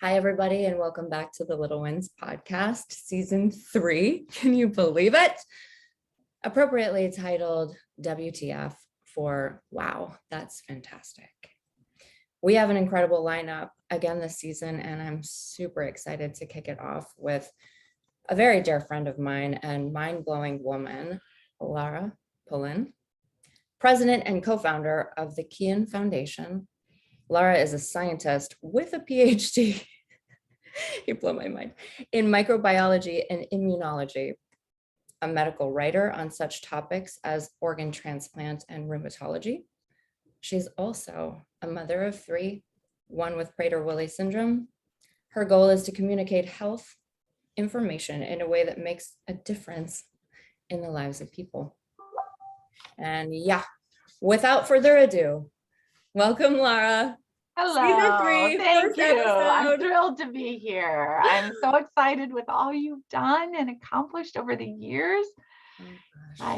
Hi, everybody, and welcome back to the LittleWins podcast, season 3. Can you believe it? Appropriately titled WTF for wow, that's fantastic. We have an incredible lineup again this season, and I'm super excited to kick it off with a very dear friend of mine and mind-blowing woman, Lara Pullen, president and co-founder of the Chion Foundation. Lara is a scientist with a Ph.D. You blow my mind, in microbiology and immunology, a medical writer on such topics as organ transplant and rheumatology. She's also a mother of 3, one with Prader-Willi Syndrome. Her goal is to communicate health information in a way that makes a difference in the lives of people. And yeah, without further ado, welcome, Lara. Hello, Season 3, thank you. episode. I'm thrilled to be here. I'm so excited with all you've done and accomplished over the years. Oh,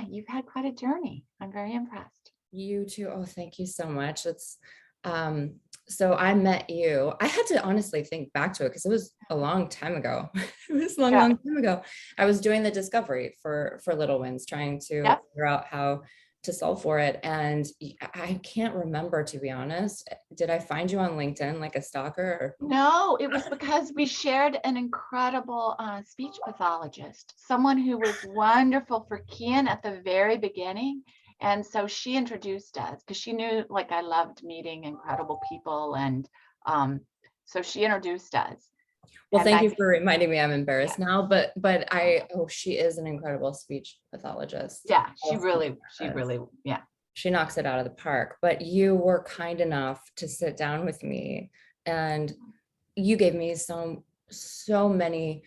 You've had quite a journey. I'm very impressed. You too. Oh, thank you so much. It's so I met you. I had to honestly think back to it because it was a long time ago. It was a long time ago. I was doing the discovery for LittleWins, trying to figure out how to solve for it. And I can't remember, to be honest. Did I find you on LinkedIn like a stalker? No, it was because we shared an incredible speech pathologist, someone who was wonderful for Kian at the very beginning. And so she introduced us because she knew like I loved meeting incredible people. And so she introduced us. Well, thank you for reminding me. I'm embarrassed now, but she is an incredible speech pathologist. Yeah, she really, she knocks it out of the park. But you were kind enough to sit down with me, and you gave me so many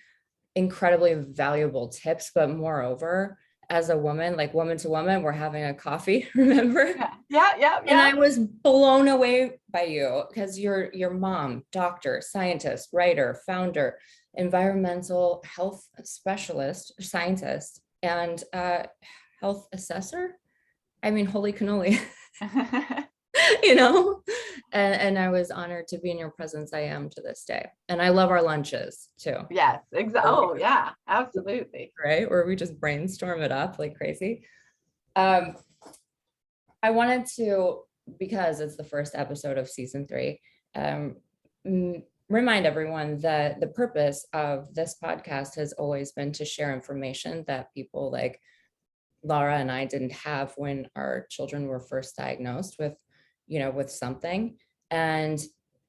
incredibly valuable tips. But moreover, as a woman, like woman to woman, we're having a coffee, remember? Yeah. And I was blown away by you because you're your mom, doctor, scientist, writer, founder, environmental health specialist, scientist, and health assessor. I mean, holy cannoli. You know, and I was honored to be in your presence. I am to this day, and I love our lunches too. Yes, exactly. Oh yeah, absolutely. Right, where we just brainstorm it up like crazy. I wanted to, because it's the first episode of season 3, remind everyone that the purpose of this podcast has always been to share information that people like Lara and I didn't have when our children were first diagnosed with something. And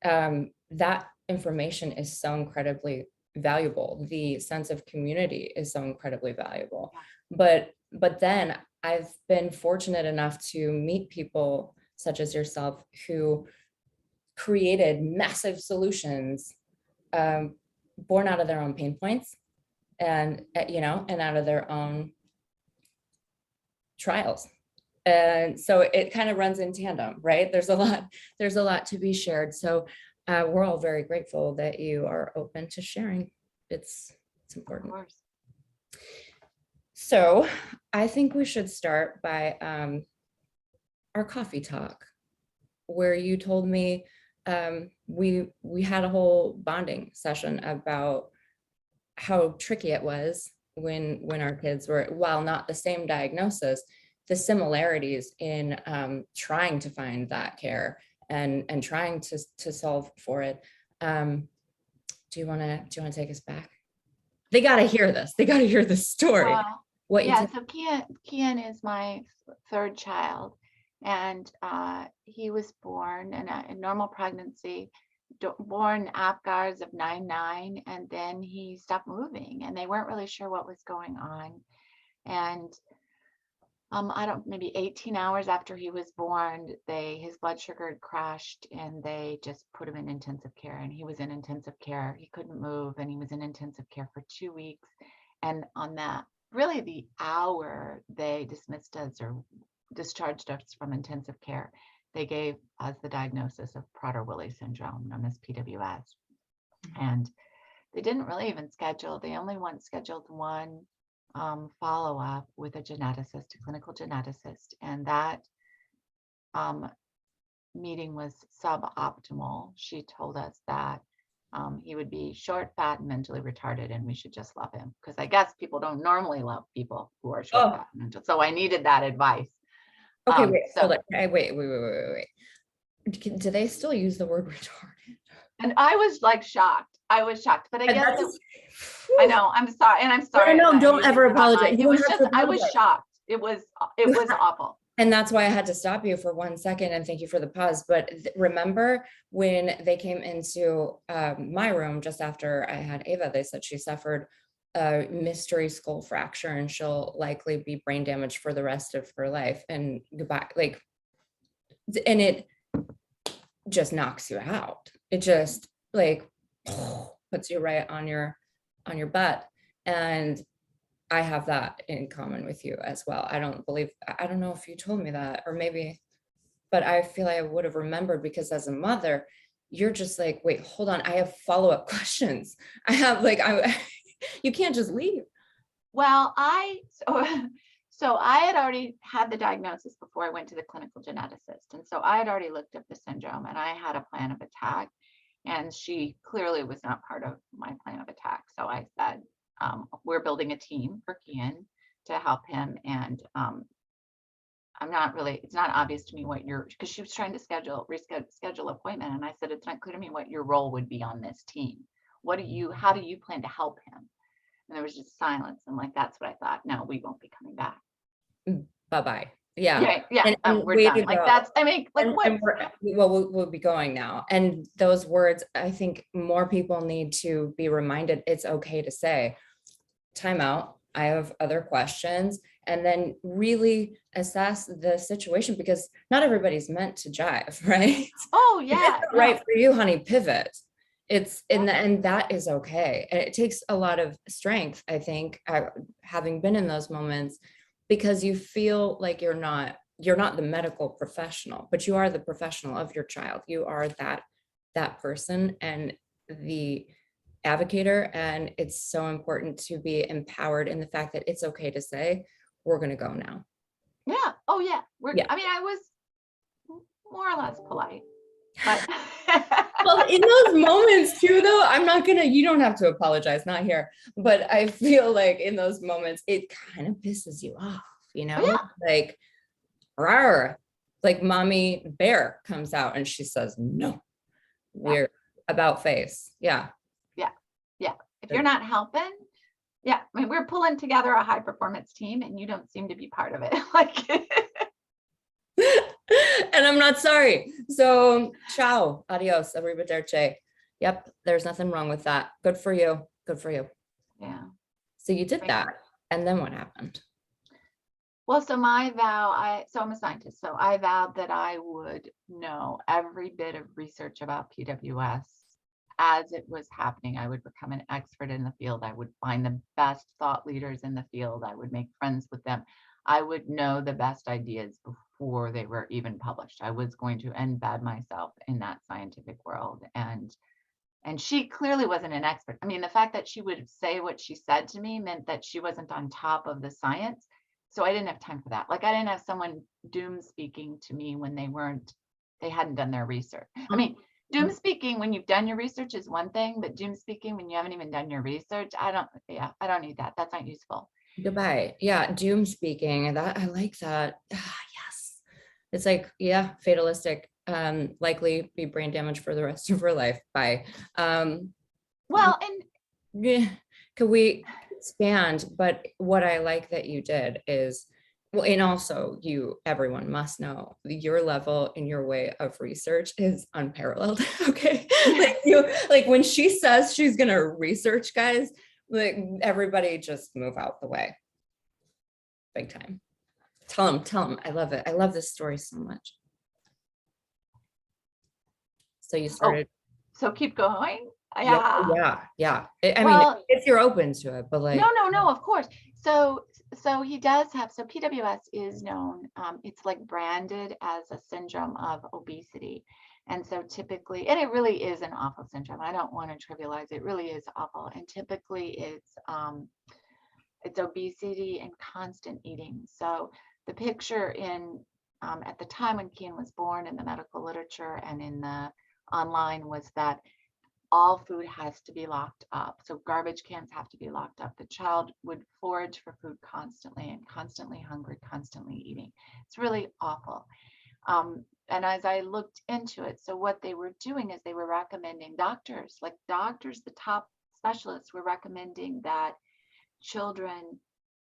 that information is so incredibly valuable. The sense of community is so incredibly valuable. But then I've been fortunate enough to meet people such as yourself who created massive solutions born out of their own pain points and out of their own trials. And so it kind of runs in tandem, right? There's a lot to be shared. So we're all very grateful that you are open to sharing. It's important. Of course. So I think we should start by our coffee talk, where you told me we had a whole bonding session about how tricky it was when our kids were, while not the same diagnosis, the similarities in trying to find that care and trying to solve for it. Do you want to take us back? They got to hear this. They got to hear this story. So Kian is my 3rd child, and he was born in a normal pregnancy, born Apgars of 9/9, and then he stopped moving, and they weren't really sure what was going on. And maybe 18 hours after he was born, his blood sugar had crashed, and they just put him in intensive care, and he was in intensive care. He couldn't move, and he was in intensive care for 2 weeks. And on that, really the hour they dismissed us or discharged us from intensive care, they gave us the diagnosis of Prader-Willi Syndrome, known as PWS. And they didn't really even schedule. They only scheduled one follow-up with a geneticist, a clinical geneticist, and that meeting was suboptimal. She told us that He would be short, fat, and mentally retarded, and we should just love him, because I guess people don't normally love people who are short, Oh, fat, and mental. So I needed that advice. okay, wait, So, hold on. Wait. Do they still use the word retarded? and I was like shocked. I was shocked, but I And guess that's, I know, I'm sorry, and I'm no, sorry no, that I'm don't using ever through my apologize. mind. You It don't was have just, to I was apologize. shocked. It was awful. And that's why I had to stop you for 1 second, and thank you for the pause. But remember when they came into my room just after I had Ava, they said she suffered a mystery skull fracture and she'll likely be brain damaged for the rest of her life. And goodbye, like, and it just knocks you out. It just like puts you right on your butt. And I have that in common with you as well. I don't know if you told me that, or maybe, but I feel like I would have remembered, because as a mother, you're just like, wait, hold on, I have follow-up questions. I have like, you can't just leave. Well, so I had already had the diagnosis before I went to the clinical geneticist. And so I had already looked up the syndrome and I had a plan of attack. And she clearly was not part of my plan of attack. So I said, we're building a team for Kian to help him. And it's not obvious to me because she was trying to reschedule appointment. And I said, it's not clear to me what your role would be on this team. How do you plan to help him? And there was just silence. And like, that's what I thought. No, we won't be coming back. Bye-bye. Yeah. Yeah. And We're way done. to Like go. that's, I mean, like And, what? and we'll be going now. And those words, I think more people need to be reminded it's okay to say, time out, I have other questions, and then really assess the situation, because not everybody's meant to jive, right? Oh If yeah. it's not right for you, honey, pivot. It's in the end, that is okay. And it takes a lot of strength, I think, having been in those moments, because you feel like you're not the medical professional, but you are the professional of your child. You are that person and the advocator. And it's so important to be empowered in the fact that it's okay to say, we're going to go now. Yeah. Oh yeah. Yeah. I mean, I was more or less polite, but Well, in those moments too, though, you don't have to apologize, not here, but I feel like in those moments, it kind of pisses you off, yeah. like, rawr, like mommy bear comes out and she says, no, we're about face. Yeah. Yeah. If you're not helping, yeah. I mean, we're pulling together a high performance team and you don't seem to be part of it. Like, and I'm not sorry. So ciao, adios, arrivederci. Yep, there's nothing wrong with that. Good for you. Good for you. yeah. So you did that. And then what happened? Well, so my vow, so I'm a scientist, so I vowed that I would know every bit of research about PWS as it was happening. I would become an expert in the field. I would find the best thought leaders in the field. I would make friends with them. I would know the best ideas before they were even published. I was going to embed myself in that scientific world. And she clearly wasn't an expert. I mean, the fact that she would say what she said to me meant that she wasn't on top of the science. So I didn't have time for that. Like, I didn't have someone doom speaking to me when they hadn't done their research. I mean, doom speaking when you've done your research is one thing, but doom speaking when you haven't even done your research, I don't need that. That's not useful. Goodbye. Yeah, doom speaking. That I like that. Yes. It's like, yeah, fatalistic. Likely be brain damage for the rest of her life. Bye. Well, and yeah, could we expand? But what I like that you did is, well, and also everyone must know your level and your way of research is unparalleled. Okay. Like when she says she's going to research, guys, like everybody just move out the way. Big time. Tell them. I love it. I love this story so much. So you started. So keep going. Yeah. I mean, if you're open to it, but like. No, of course. So he does have, so PWS is known, it's like branded as a syndrome of obesity. And so typically, and it really is an awful syndrome. I don't want to trivialize it. It really is awful. And typically it's obesity and constant eating. So the picture at the time when Kian was born in the medical literature and in the online was that all food has to be locked up. So garbage cans have to be locked up. The child would forage for food constantly and constantly hungry, constantly eating. It's really awful. And as I looked into it, so what they were doing is they were recommending doctors, the top specialists were recommending that children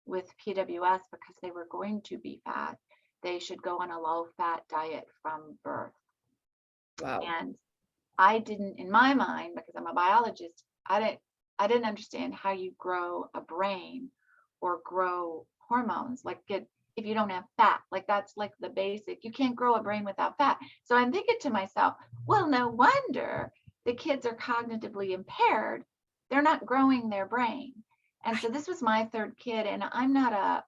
with PWS, because they were going to be fat, they should go on a low fat diet from birth. Wow. And I didn't, in my mind, because I'm a biologist, I didn't understand how you grow a brain or grow hormones, if you don't have fat. That's like the basic. You can't grow a brain without fat. So I'm thinking to myself, well, no wonder the kids are cognitively impaired. They're not growing their brain. And so this was my third kid, and I'm not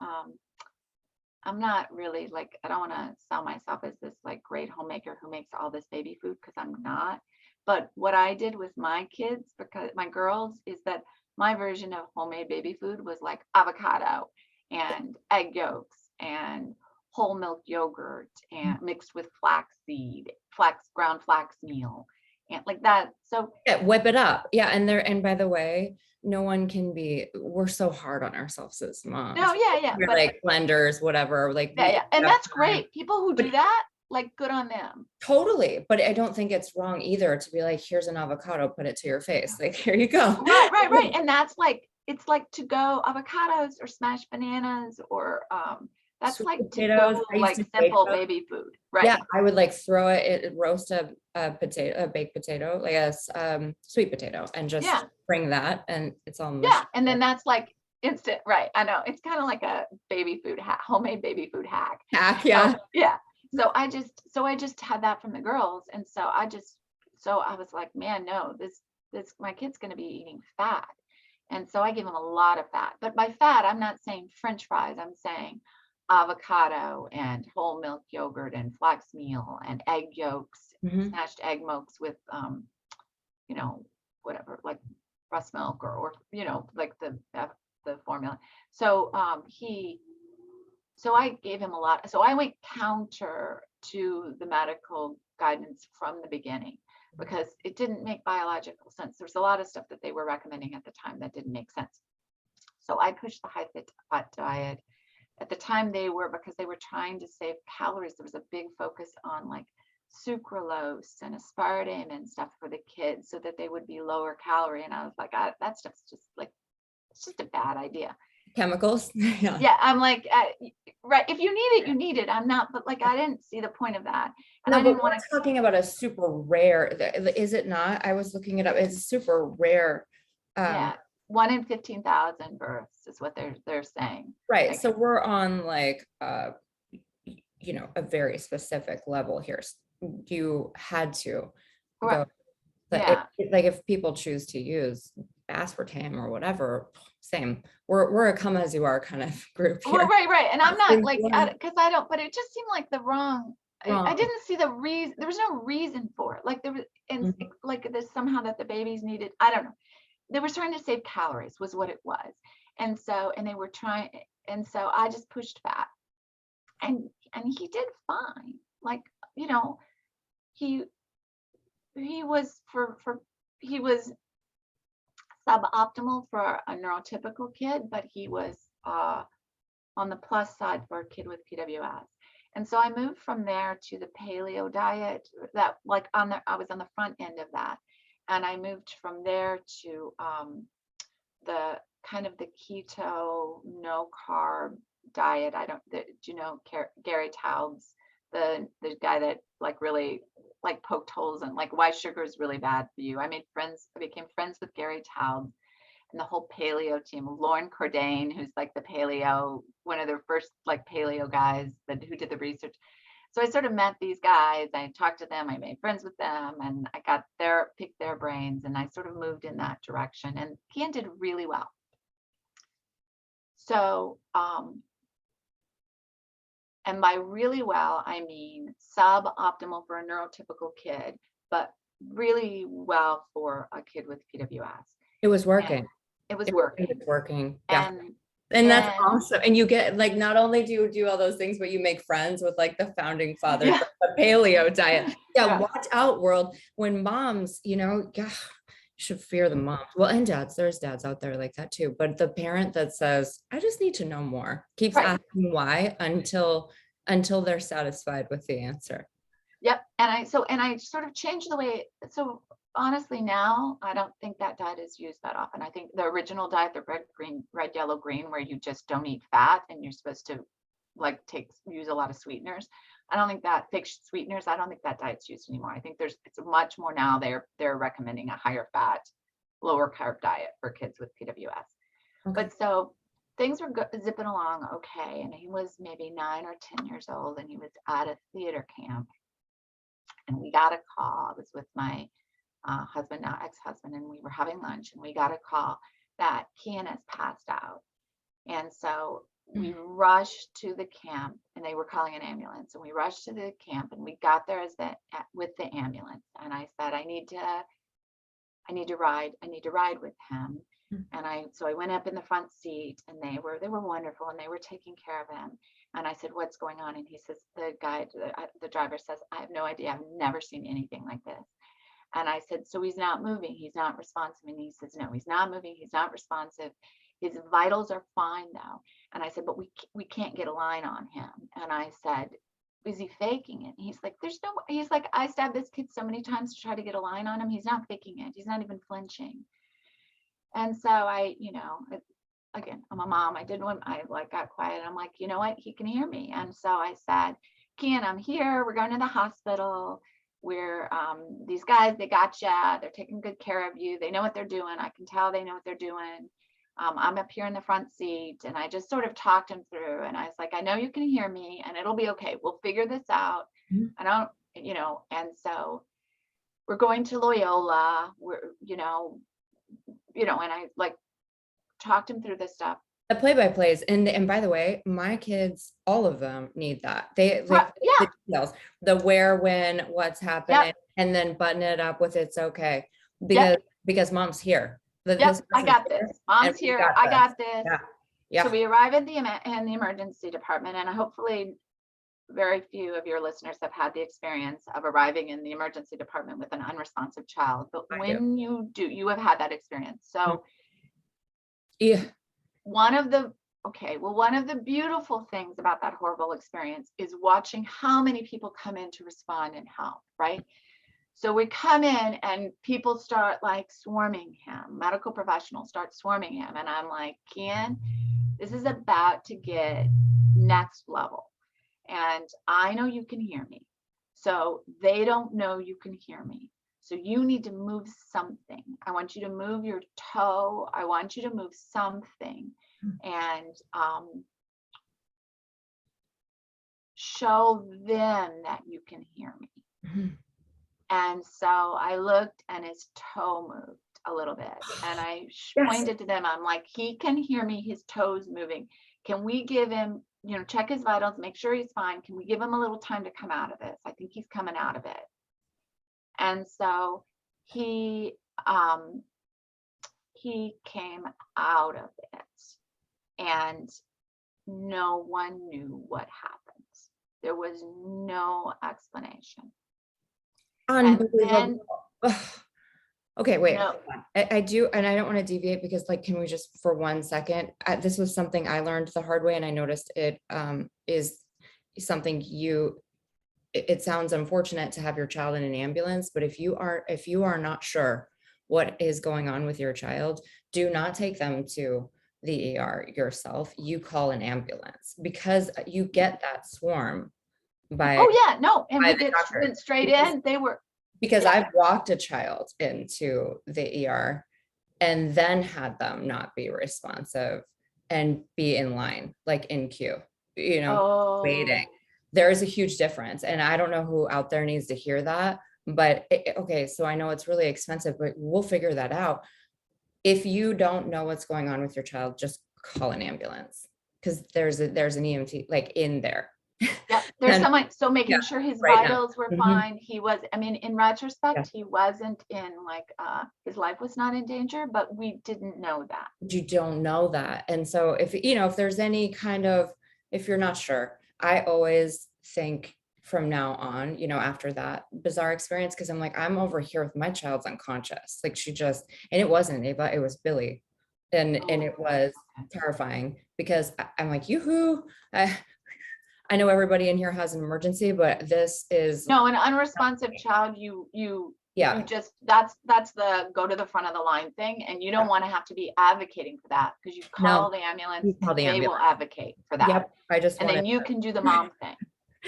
really I don't want to sell myself as this great homemaker who makes all this baby food, because I'm not. But what I did with my kids, because my girls, is that my version of homemade baby food was like avocado and egg yolks and whole milk yogurt and mixed with ground flax meal and like that. So yeah, whip it up. Yeah. And by the way, no one can be, we're so hard on ourselves as moms. no, yeah. We're But blenders, whatever. yeah. And that's great. People who do that, good on them. Totally. But I don't think it's wrong either to be here's an avocado, put it to your face. Here you go. Right. And that's it's to go avocados or smashed bananas or that's Sweet potatoes, to go simple baby food. Right. Yeah. I would throw it, roast a potato, a baked potato, a sweet potato, and just bring that, and it's all mushy. Yeah. And then that's instant. Right. I know. It's kind of like a baby food hack, homemade baby food hack. Yeah. So, yeah. So I just had that from the girls. And so I was like, man, no, this my kid's going to be eating fat. And so I give him a lot of fat. But by fat, I'm not saying French fries. I'm saying avocado and whole milk yogurt and flax meal and egg yolks, snatched egg yolks with, whatever, breast milk or the formula. So so I gave him a lot. So I went counter to the medical guidance from the beginning, because it didn't make biological sense. There's a lot of stuff that they were recommending at the time that didn't make sense. So I pushed the high fat diet. At the time because they were trying to save calories, there was a big focus on sucralose and aspartame and stuff for the kids so that they would be lower calorie. And I was like, that stuff's just it's just a bad idea. Chemicals. Yeah. I'm right. If you need it, you need it. I'm not, but I didn't see the point of that. And no, I didn't want to talking about a super rare, is it not? I was looking it up. It's super rare. Yeah. 1 in 15,000 births is what they're saying. Right. So we're on a very specific level here. You had to go. Yeah. If people choose to use aspartame or whatever, same. We're a come as you are kind of group here. Well, right. And I'm not because I don't, but it just seemed like the wrong. I didn't see the reason. There was no reason for it. There was, and this somehow that the babies needed. I don't know. They were trying to save calories was what it was. And they were trying. And so I just pushed fat, and he did fine. He was he was suboptimal for a neurotypical kid, but he was on the plus side for a kid with PWS. And so I moved from there to the paleo diet that I was on the front end of that. And I moved from there to the kind of the keto, no carb diet. Do you know Gary Taubes, the guy that really poked holes and why sugar is really bad for you. I became friends with Gary Taubes and the whole paleo team. Lauren Cordain, who's the paleo, one of their first paleo guys who did the research. So I sort of met these guys, I talked to them, I made friends with them, and I picked their brains, and I sort of moved in that direction. And Kian did really well. So, and by really well, I mean suboptimal for a neurotypical kid, but really well for a kid with PWS. It was working. And it was working. It's working. Yeah. And that's And awesome. And you get like, not only do you do all those things, but you make friends with like the founding fathers yeah, of the paleo diet. Yeah, yeah, watch out, world. When moms, yeah, you should fear the moms. Well, and dads, there's dads out there like that too. But the parent that says, I just need to know more, keeps right. asking why until they're satisfied with the answer. Yep. And I sort of changed the way. So honestly, now I don't think that diet is used that often. I think the original diet, the red, yellow, green, where you just don't eat fat and you're supposed to like use a lot of sweeteners. I don't think that fake sweeteners. I don't think that diet's used anymore. I think it's much more now. They're recommending a higher fat, lower carb diet for kids with PWS. Okay. But so things were zipping along okay, and he was maybe 9 or 10 years old, and he was at a theater camp, and we got a call. I was with my husband, now ex-husband, and we were having lunch, and we got a call that Kian has passed out. And so we rushed to the camp, and they were calling an ambulance, and we rushed to the camp, and we got there with the ambulance. And I said, I need to ride with him. So I went up in the front seat, and they were wonderful, and they were taking care of him. And I said, what's going on? And he says, the driver says, I have no idea. I've never seen anything like this. And I said, so he's not moving. He's not responsive. And he says, no, he's not moving. He's not responsive. His vitals are fine though. And I said, but we can't get a line on him. And I said, is he faking it? And he's like, there's no, he's like, I stabbed this kid so many times to try to get a line on him. He's not faking it. He's not even flinching. And so again, I'm a mom. I got quiet. I'm like, you know what? He can hear me. And so I said, Kian, I'm here. We're going to the hospital. We're these guys, they got you. They're taking good care of you. They know what they're doing. I can tell they know what they're doing. I'm up here in the front seat, and I just sort of talked him through. And I was like, I know you can hear me, and it'll be okay. We'll figure this out. I don't, and so we're going to Loyola. And I like talked him through this stuff. The play-by-plays, and by the way, my kids, all of them need that. They like Yeah. the details, the where, when, what's happening, Yep. and then button it up with it's okay Yep. because mom's here. Yep. I got this. Mom's here. I got this. Yeah. Yeah. So we arrive at in the emergency department, and hopefully very few of your listeners have had the experience of arriving in the emergency department with an unresponsive child. But when you do, you have had that experience. So yeah. one of the beautiful things about that horrible experience is watching how many people come in to respond and help, right? So we come in and people start like swarming him. Medical professionals start swarming him. And I'm like, Kian, this is about to get next level. And I know you can hear me. So they don't know you can hear me. So you need to move something. I want you to move your toe. I want you to move something and show them that you can hear me. Mm-hmm. And so I looked, and his toe moved a little bit, and I pointed to them. I'm like, he can hear me. His toe's moving. Can we give him, check his vitals, make sure he's fine. Can we give him a little time to come out of this? I think he's coming out of it. And so he came out of it, and no one knew what happened. There was no explanation. Unbelievable. Okay, wait. No. I do, and I don't want to deviate because, like, can we just for 1 second? This was something I learned the hard way, and I noticed it is something it sounds unfortunate to have your child in an ambulance, but if you are not sure what is going on with your child, do not take them to the ER yourself. You call an ambulance, because you get that swarm by. Oh yeah, no, and we went straight in. They were. Because I've walked a child into the ER and then had them not be responsive and be in line, like in queue, waiting. There is a huge difference. And I don't know who out there needs to hear that, but okay, so I know it's really expensive, but we'll figure that out. If you don't know what's going on with your child, just call an ambulance, because there's an EMT like in there. Yep. There's And someone, so making yeah, sure his right now. vitals were Mhm. fine. He was, I mean, in retrospect, Yeah. he wasn't in like, his life was not in danger, but we didn't know that. You don't know that. And so if, you know, if there's any kind of, if you're not sure, I always think from now on, you know, after that bizarre experience, because I'm like, I'm over here with my child's unconscious. Like she just, and it wasn't Ava, it was Billy. And it Oh, was terrifying because I'm like, yoo-hoo. I know everybody in here has an emergency, but this is, no, an unresponsive child, you yeah, just, that's the go to the front of the line thing. And you don't want to have to be advocating for that, because you no, call the ambulance you call and the they will ambulance. advocate for that. Yep, I just And wanted then you can do the mom thing.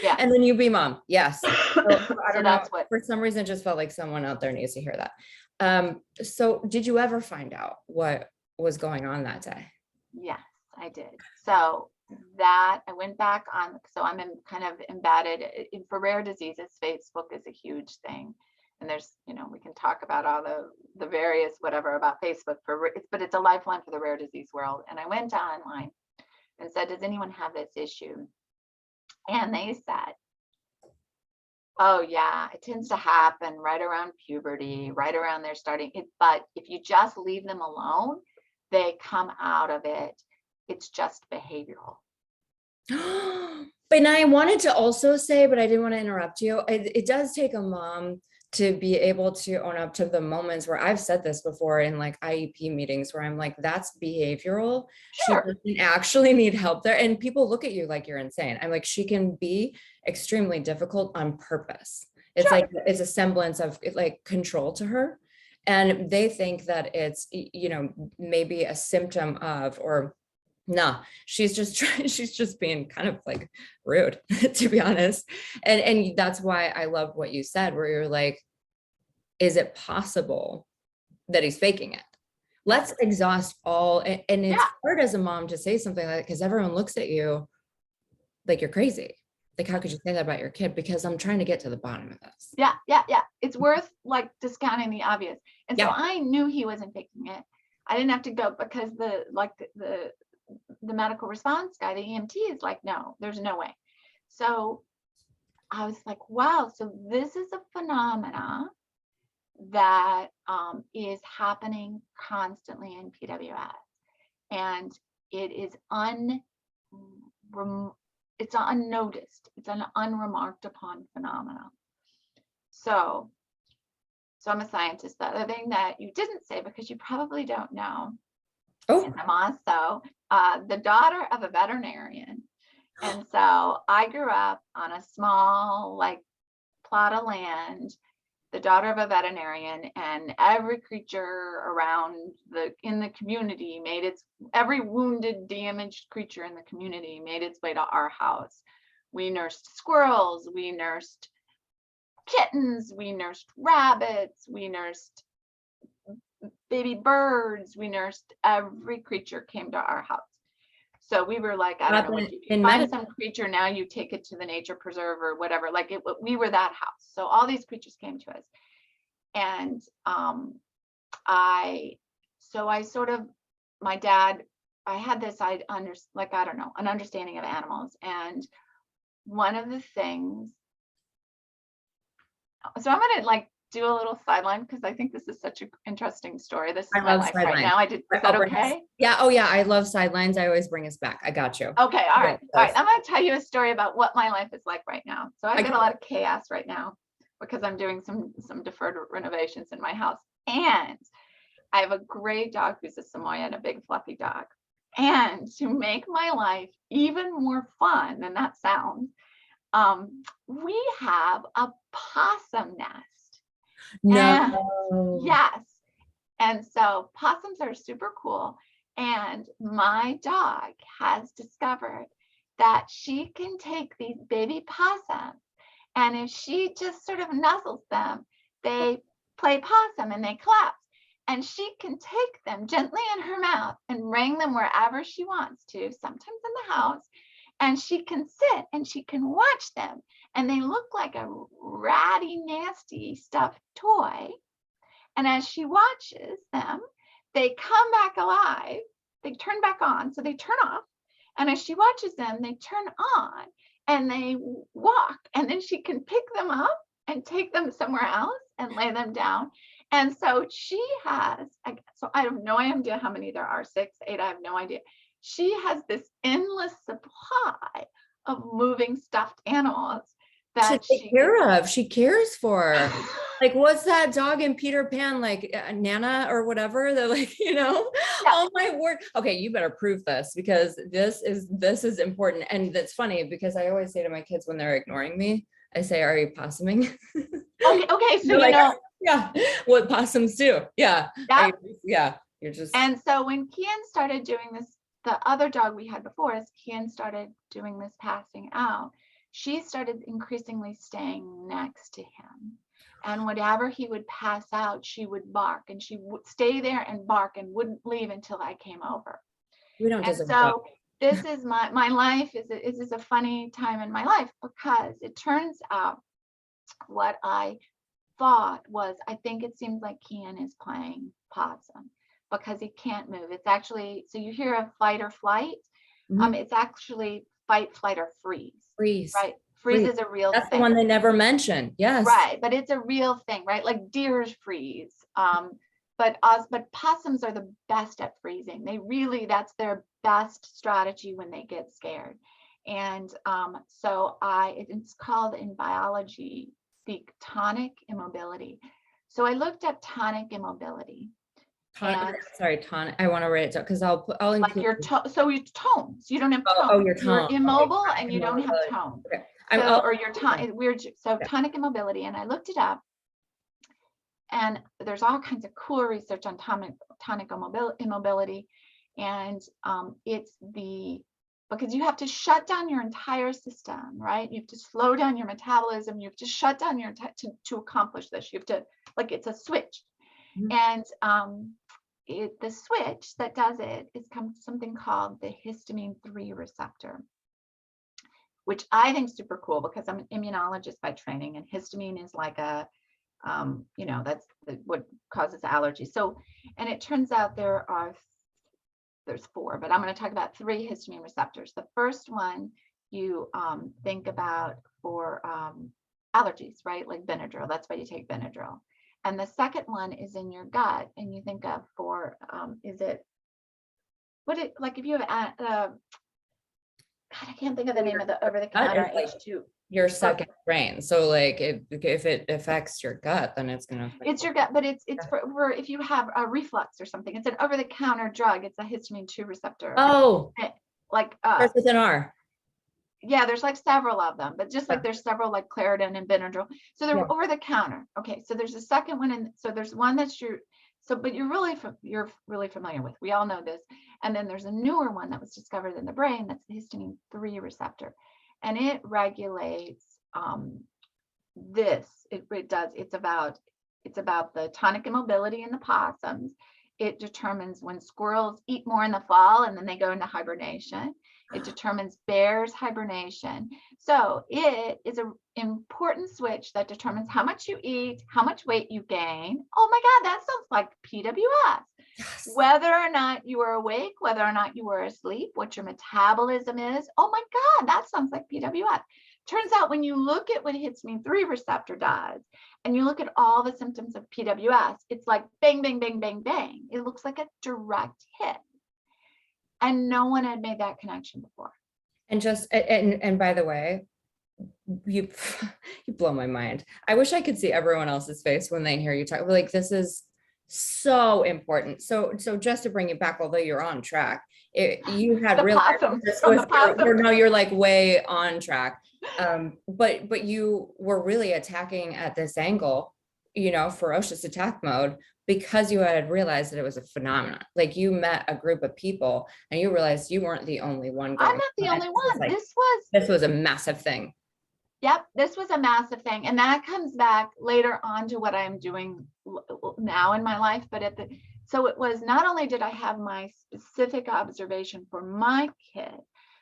Yeah. and then you be mom. Yes. So I So don't know. that's what, For some reason, it just felt like someone out there needs to hear that. So did you ever find out what was going on that day? yes, I did. So that I went back on, so I'm in kind of embedded in, for rare diseases, Facebook is a huge thing. And there's, you know, we can talk about all the various whatever about Facebook for, but it's a lifeline for the rare disease world. And I went online and said, does anyone have this issue? And they said, oh yeah, it tends to happen right around puberty, right around their starting it. But if you just leave them alone, they come out of it. It's just behavioral. But I wanted to also say, but I didn't want to interrupt you. It does take a mom to be able to own up to the moments where I've said this before in like IEP meetings where I'm like, that's behavioral. She Sure. doesn't actually need help there. And people look at you like you're insane. I'm like, she can be extremely difficult on purpose. It's Sure. like, it's a semblance of like control to her. And they think that it's, you know, maybe a symptom of, or no, she's just trying, she's just being kind of like rude, to be honest. And that's why I love what you said, where you're like, is it possible that he's faking it? Let's exhaust all, and it's Yeah. hard as a mom to say something like that because everyone looks at you like you're crazy. Like, how could you say that about your kid? Because I'm trying to get to the bottom of this. Yeah. Yeah. Yeah. It's worth like discounting the obvious. And so Yeah. I knew he wasn't faking it. I didn't have to go because the medical response guy, the EMT, is like, no, there's no way. So I was like, wow, so this is a phenomena that is happening constantly in PWS, and it is it's unnoticed. It's an unremarked upon phenomenon. So I'm a scientist. The other thing that you didn't say, because you probably don't know, Oh, I'm also the daughter of a veterinarian. And so I grew up on a small, like, plot of land, the daughter of a veterinarian, and every creature around in the community every wounded, damaged creature in the community made its way to our house. We nursed squirrels, we nursed kittens, we nursed rabbits, we nursed baby birds, we nursed every creature came to our house. So we were like, I don't know what you do. Find some creature, now you take it to the nature preserve or whatever. Like we were that house. So all these creatures came to us. And I sort of, my dad, I had this, I don't know, an understanding of animals. And one of the things, so I'm gonna like do a little sideline because I think this is such an interesting story. This is my life right now. Is that okay? Yeah. Oh yeah. I love sidelines. I always bring us back. I got you. Okay. All right. All right. I'm going to tell you a story about what my life is like right now. So I've got a lot of chaos right now because I'm doing some deferred renovations in my house. And I have a great dog who's a Samoyed, a big fluffy dog. And to make my life even more fun than that sounds, we have a possum nest. No. Yes. And so possums are super cool. And my dog has discovered that she can take these baby possums, and if she just sort of nuzzles them, they play possum and they collapse. And she can take them gently in her mouth and bring them wherever she wants to, sometimes in the house. And she can sit and she can watch them. And they look like a ratty, nasty stuffed toy. And as she watches them, they come back alive. They turn back on. So they turn off. And as she watches them, they turn on. and they walk, and then she can pick them up and take them somewhere else and lay them down. And so she has, so I have no idea how many there are, 6, 8, I have no idea. She has this endless supply of moving stuffed animals that to take care of. She cares for. Like, what's that dog in Peter Pan, like Nana or whatever? They're like, you know, Yeah. oh my word. Okay, you better prove this, because this is important. And that's funny, because I always say to my kids when they're ignoring me, I say, "Are you possuming?" Okay, so like, yeah, what possums do. Yeah. Yep. Yeah. You're just. And so when Kian started doing this, the other dog we had before us, Kian started doing this passing out, she started increasingly staying next to him. And whatever he would pass out, she would bark, and she would stay there and bark and wouldn't leave until I came over. We don't And deserve so this is my life is a funny time in my life, because it turns out what I thought was, I think it seems like Kian is playing possum, because he can't move. It's actually, so you hear of fight or flight. It's actually fight, flight, or freeze. freeze. Right? Freeze is a real That's thing. the one they never mention. Yes. Right, but it's a real thing, right? Like deers freeze. But possums are the best at freezing. They really, that's their best strategy when they get scared. And so it's called in biology speak tonic immobility. So I looked up tonic immobility. Tonic. I want to write it down, because I'll like include. your your tones. You don't have tones. Oh, your tone. You're immobile, Okay. and you don't have tone. Okay. So, or your tone. Weird. So tonic immobility, and I looked it up, and there's all kinds of cool research on tonic immobility, and it's because you have to shut down your entire system, right? You have to slow down your metabolism. You have to shut down your to accomplish this. You have to, like, it's a switch. And the switch that does it is something called the histamine 3 receptor, which I think is super cool, because I'm an immunologist by training, and histamine is like a, that's what causes allergies. So, and it turns out there's 4, but I'm going to talk about 3 histamine receptors. The first one you think about for allergies, right? Like Benadryl. That's why you take Benadryl. And the second one is in your gut, and you think of for, like if you have, God, I can't think of the name of the over-the-counter H2. Your second brain. So like if it affects your gut, then it's going to. It's your gut, but it's for if you have a reflux or something. It's an over-the-counter drug. It's a histamine 2 receptor. Oh. Like. Starts with an R. Yeah, there's like several of them, but just like there's several like Claritin and Benadryl. So they're over the counter. Okay, so there's a second one, and so there's one that's but you're really familiar with. We all know this. And then there's a newer one that was discovered in the brain. That's the histamine 3 receptor, and it regulates this. It's about the tonic immobility in the possums. It determines when squirrels eat more in the fall and then they go into hibernation. It determines bears' hibernation. So it is an important switch that determines how much you eat, how much weight you gain. Oh my God, that sounds like PWS. Yes. Whether or not you are awake, whether or not you are asleep, what your metabolism is. Oh my God, that sounds like PWS. Turns out when you look at what histamine 3 receptor does, and you look at all the symptoms of PWS, it's like bang, bang, bang, bang, bang. It looks like a direct hit. And no one had made that connection before. And by the way, you blow my mind. I wish I could see everyone else's face when they hear you talk. Like, this is so important. So just to bring it back, although you're on track, you had realized you're like way on track. But you were really attacking at this angle, ferocious attack mode, because you had realized that it was a phenomenon. Like, you met a group of people and you realized you weren't the only one. I'm not the only one. Like, this was a massive thing. Yep, this was a massive thing. And that comes back later on to what I'm doing now in my life. But so it was, not only did I have my specific observation for my kid,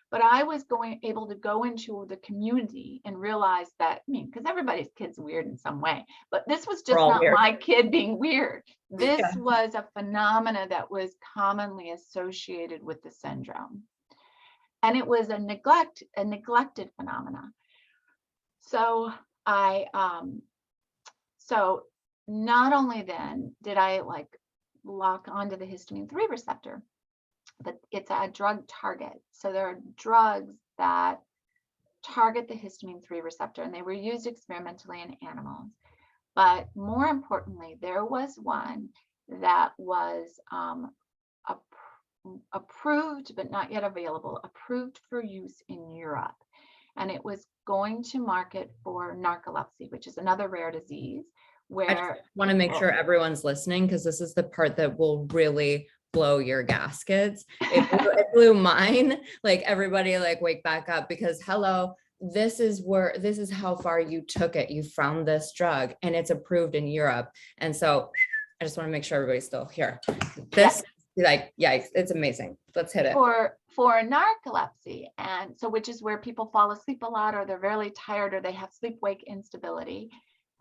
but I was able to go into the community and realize that, because everybody's kid's weird in some way, but this was just not weird. My kid being weird. This was a phenomena that was commonly associated with the syndrome. and it was a neglected phenomena. So so not only then did I like lock onto the histamine 3 receptor, but it's a drug target. So there are drugs that target the histamine 3 receptor, and they were used experimentally in animals. But more importantly, there was one that was approved, but not yet available, approved for use in Europe. And it was going to market for narcolepsy, which is another rare disease. Where I just want to make sure everyone's listening, because this is the part that will really blow your gaskets. It blew mine. Like, everybody like wake back up, because hello, this is how far you took it. You found this drug and it's approved in Europe. And so I just want to make sure everybody's still here. This like, yikes, it's amazing. Let's hit it. For narcolepsy, and so which is where people fall asleep a lot, or they're very tired, or they have sleep-wake instability.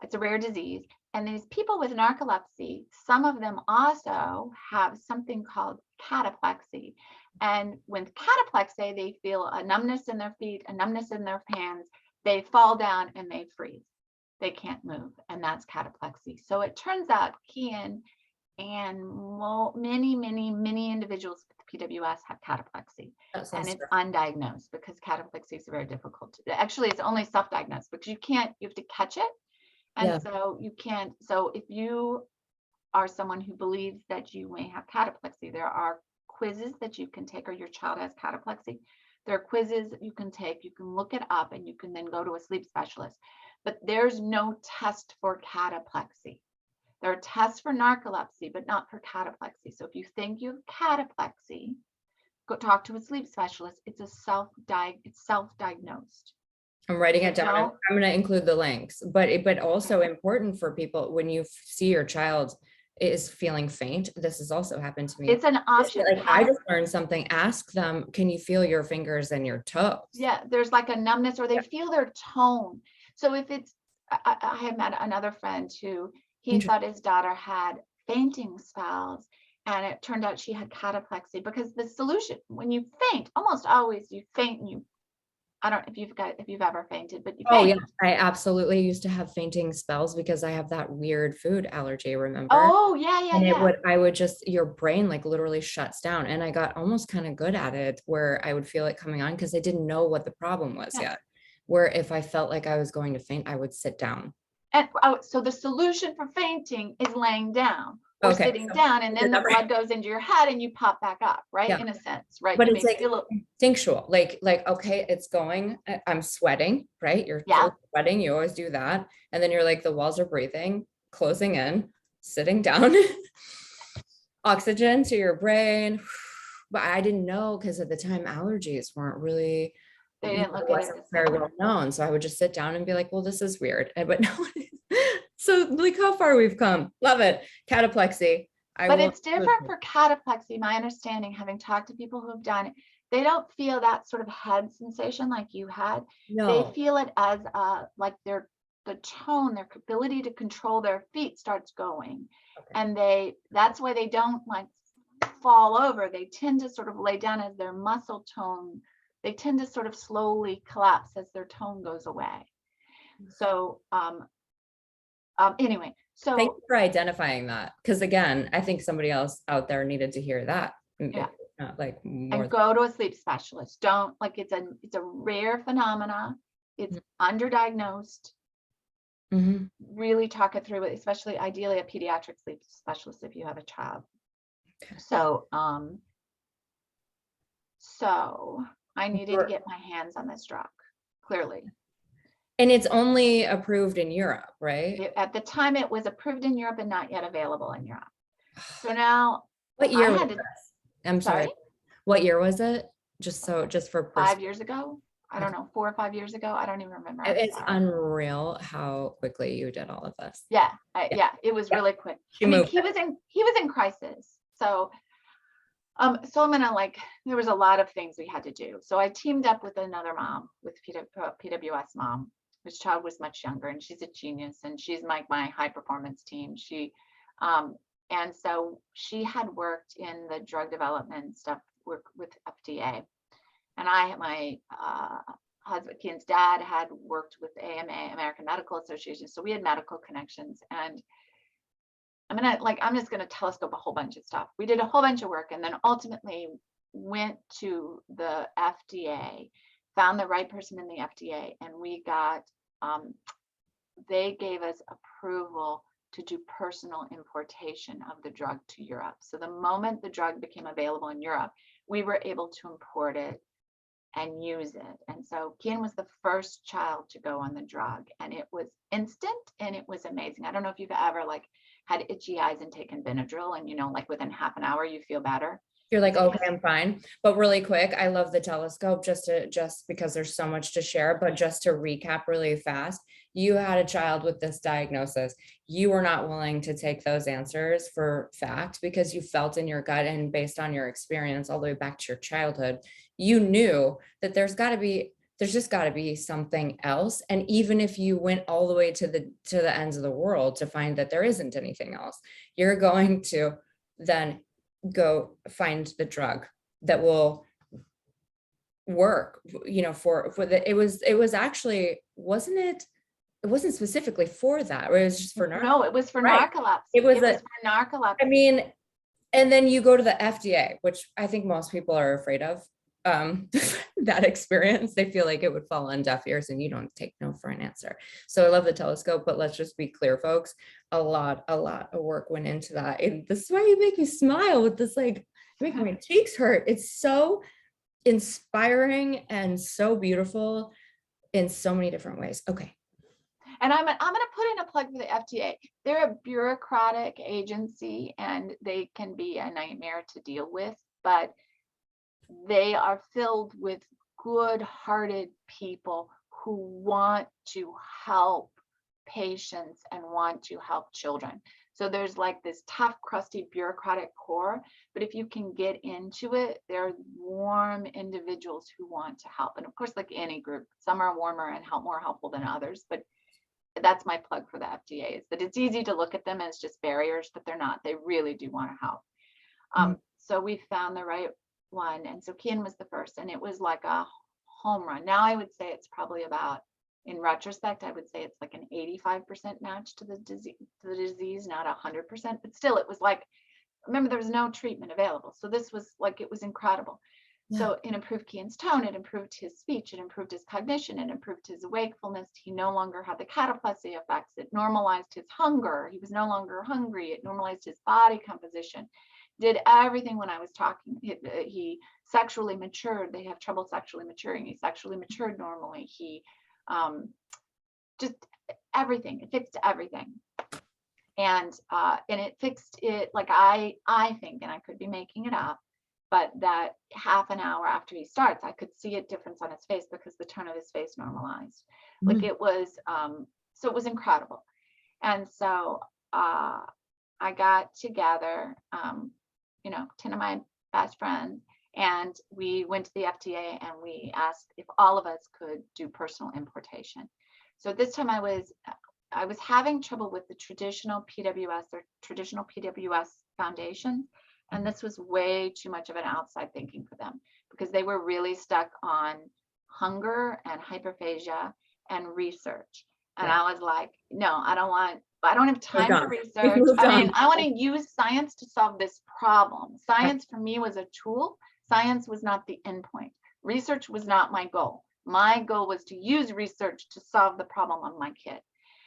It's a rare disease. And these people with narcolepsy, some of them also have something called cataplexy. And with cataplexy, they feel a numbness in their feet, a numbness in their hands. They fall down and they freeze. They can't move. And that's cataplexy. So it turns out Kian and many individuals with PWS have cataplexy. And it's undiagnosed, because cataplexy is very difficult. Actually, it's only self-diagnosed, because you have to catch it. And so you can't, so if you are someone who believes that you may have cataplexy, there are quizzes that you can take, or your child has cataplexy. There are quizzes that you can take, you can look it up, and you can then go to a sleep specialist. But there's no test for cataplexy. There are tests for narcolepsy, but not for cataplexy. So if you think you have cataplexy, go talk to a sleep specialist. It's self-diagnosed. I'm writing it down. I'm going to include the links, but also important for people, when you see your child is feeling faint. This has also happened to me. It's an option. Like, I just learned something. Ask them, can you feel your fingers and your toes? Yeah, there's like a numbness, or they feel their tone. So if it's, I had met another friend who, he thought his daughter had fainting spells, and it turned out she had cataplexy, because the solution, when you faint, almost always you faint, and I don't know if you've ever fainted, but you faint. Oh yeah, I absolutely used to have fainting spells, because I have that weird food allergy, remember? Oh yeah. And I would just, your brain like literally shuts down. And I got almost kind of good at it, where I would feel it coming on, because I didn't know what the problem was yet. Where if I felt like I was going to faint, I would sit down. And so the solution for fainting is laying down or sitting down, and then the blood goes into your head and you pop back up, right? In a sense, right? But it's like instinctual, like, okay, it's going, I'm sweating, right? You're sweating, you always do that. And then you're like, the walls are breathing, closing in, sitting down, oxygen to your brain. But I didn't know, because at the time allergies weren't really, they didn't look at it very well known. So I would just sit down and be like, well, this is weird. But no, so like how far we've come. Love it. Cataplexy. But it's different for cataplexy. My understanding, having talked to people who have done it, they don't feel that sort of head sensation like you had. No. They feel it as like the tone, their ability to control their feet starts going. And that's why they don't like fall over. They tend to sort of lay down as their muscle tone. They tend to sort of slowly collapse as their tone goes away. So anyway, so thank you for identifying that, because again, I think somebody else out there needed to hear that. Yeah, not like more. And go to a sleep specialist. Don't, like, it's a rare phenomena. It's underdiagnosed. Really talk it through, especially ideally a pediatric sleep specialist if you have a child. So so I needed to get my hands on this drug, clearly. And it's only approved in Europe, right? At the time, it was approved in Europe and not yet available in Europe. So now, what year was this? I'm sorry. What year was it? Just for 5 years ago. I don't know, 4 or 5 years ago. I don't even remember. It's unreal how quickly you did all of this. Yeah, it was really quick. I mean, he was in crisis. So so I'm gonna, like, there was a lot of things we had to do. So I teamed up with another mom, with PWS mom, whose child was much younger, and she's a genius, and she's my high performance team. She and so she had worked in the drug development stuff with FDA, And my husband, Kian's dad, had worked with AMA, American Medical Association. So we had medical connections. And I'm just gonna telescope a whole bunch of stuff. We did a whole bunch of work and then ultimately went to the FDA, found the right person in the FDA, and we got, they gave us approval to do personal importation of the drug to Europe. So the moment the drug became available in Europe, we were able to import it and use it. And so Kian was the first child to go on the drug, and it was instant and it was amazing. I don't know if you've ever like had itchy eyes and taken Benadryl and, you know, like within half an hour you feel better. You're like, okay, I'm fine. But really quick, I love the telescope just because there's so much to share, but just to recap really fast, you had a child with this diagnosis. You were not willing to take those answers for fact because you felt in your gut and based on your experience all the way back to your childhood, you knew that there's just got to be something else. And even if you went all the way to the ends of the world to find that there isn't anything else, you're going to then go find the drug that will work, you know, for the, it was actually, it wasn't specifically for that, or it was just for no, it was for right. narcolepsy. It was for narcolepsy. I mean, and then you go to the FDA, which I think most people are afraid of. That experience, they feel like it would fall on deaf ears and you don't take no for an answer. So I love the telescope, but let's just be clear, folks, a lot of work went into that. And this is why you make me smile with this, like, make my cheeks hurt. It's so inspiring and so beautiful in so many different ways. Okay. And I'm going to put in a plug for the FDA. They're a bureaucratic agency and they can be a nightmare to deal with, but they are filled with good-hearted people who want to help patients and want to help children. So there's like this tough, crusty bureaucratic core, but if you can get into it, they're warm individuals who want to help. And of course, like any group, some are warmer and more helpful than others, but that's my plug for the FDA, is that it's easy to look at them as just barriers, but they're not. They really do want to help. So we found the right one. And so Kian was the first, and it was like a home run. Now I would say it's probably about, in retrospect, I would say it's like an 85% match to the disease, not 100%, but still it was like, remember there was no treatment available. So this was like, it was incredible. Yeah. So it improved Kian's tone, it improved his speech, it improved his cognition, it improved his wakefulness. He no longer had the cataplexy effects. It normalized his hunger. He was no longer hungry. It normalized his body composition. Did everything when I was talking. He sexually matured. They have trouble sexually maturing. He sexually matured normally. He just everything. It fixed everything. And it fixed it, like I think, and I could be making it up, but that half an hour after he starts, I could see a difference on his face because the tone of his face normalized. Like it was, so it was incredible. And so I got together, 10 of my best friends, and we went to the FDA and we asked if all of us could do personal importation. So this time I was having trouble with the traditional PWS or traditional PWS foundation. And this was way too much of an outside thinking for them because they were really stuck on hunger and hyperphagia and research. And I was like, no, I don't have time for research. I mean, I want to use science to solve this problem. Science for me was a tool. Science was not the endpoint. Research was not my goal. My goal was to use research to solve the problem of my kid.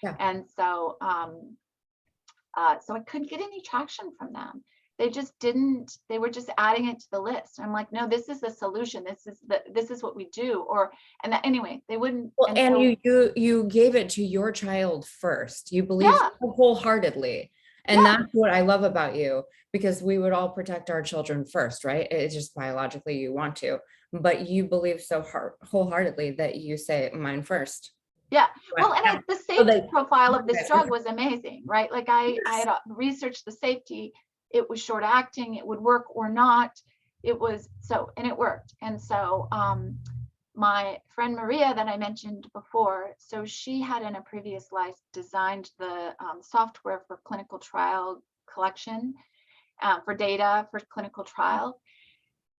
Yeah. And so, so I couldn't get any traction from them. They just didn't, they were just adding it to the list. I'm like, no, this is the solution. This is what we do. Anyway, they wouldn't. Well, and so, you gave it to your child first. You believe wholeheartedly. And that's what I love about you, because we would all protect our children first, right? It's just biologically you want to, but you believe so wholeheartedly that you say mine first. Yeah. Well, and the safety profile of this drug was amazing, right? Like I had researched the safety. It was short acting, it would work or not. It was so, and it worked. And so my friend Maria that I mentioned before, so she had in a previous life designed the software for clinical trial collection for data for clinical trial.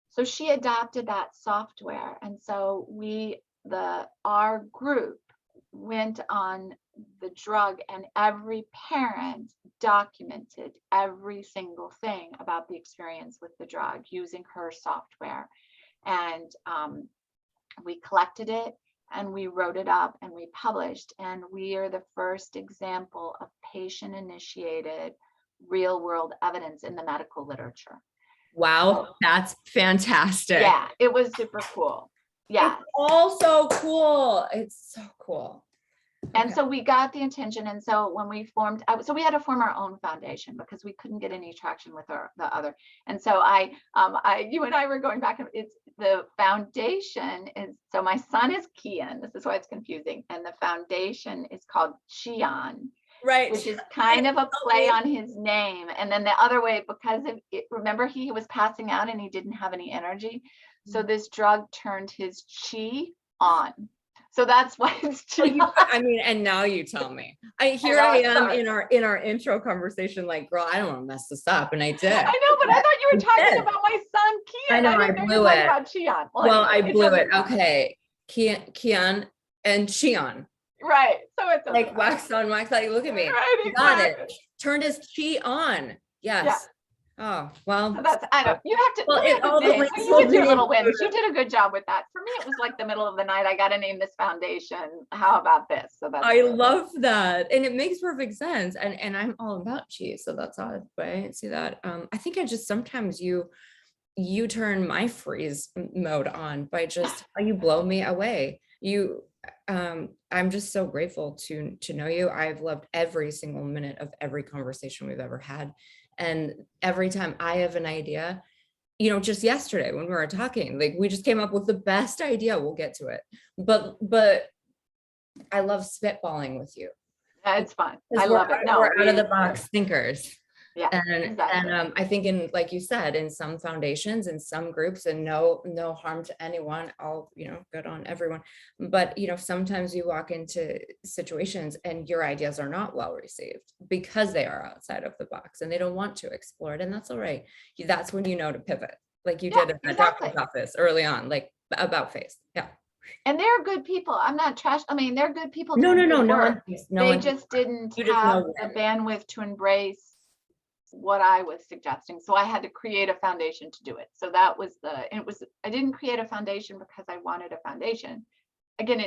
So she adopted that software. And so our group went on the drug, and every parent documented every single thing about the experience with the drug using her software. And we collected it and we wrote it up and we published. And we are the first example of patient initiated real world evidence in the medical literature. Wow, that's fantastic. Yeah, it was super cool. Yeah. It's all so cool. It's so cool. And so we got the attention. And so when we formed, so we had to form our own foundation because we couldn't get any traction with the other. And so you and I were going back, and it's the foundation is, so my son is Kian. This is why it's confusing. And the foundation is called Chion, Right. which is kind of a play on his name. And then the other way, because of it, remember he was passing out and he didn't have any energy. So this drug turned his chi on. So that's why it's I mean, and now you tell me. I am in our intro conversation, like, girl, I don't want to mess this up, and I did. I know, but I thought you were talking about my son Kian. I know, I blew it. About Chion. Well, I blew it. Okay, Kian and Chion. Right. So it's like wax on, wax out. Look at me. Right, exactly. Got it. Turned his chi on. Yes. Yeah. Oh, well. So that's, I don't, you have to, well, you with your little wins, you did a good job with that. For me, it was like the middle of the night. I got to name this foundation. How about this? So that's, I love that. And it makes perfect sense. And I'm all about chi. So that's odd, right? See that. I think I just, sometimes you turn my freeze mode on by just how you blow me away. I'm just so grateful to know you. I've loved every single minute of every conversation we've ever had. And every time I have an idea, just yesterday when we were talking, like we just came up with the best idea. We'll get to it. But I love spitballing with you. Yeah, it's fun. I love it. No, we're out of the box thinkers. Yeah, and exactly. And I think in, like you said, in some foundations, in some groups, and no harm to anyone, all good on everyone, but sometimes you walk into situations and your ideas are not well received because they are outside of the box and they don't want to explore it, and that's all right. That's when to pivot, like you did at the doctor's office early on, like about face. Yeah. And they're good people. I'm not trash. I mean, they're good people. No one. They just didn't have the bandwidth to embrace what I was suggesting. So I had to create a foundation to do it. So that was I didn't create a foundation because I wanted a foundation. Again,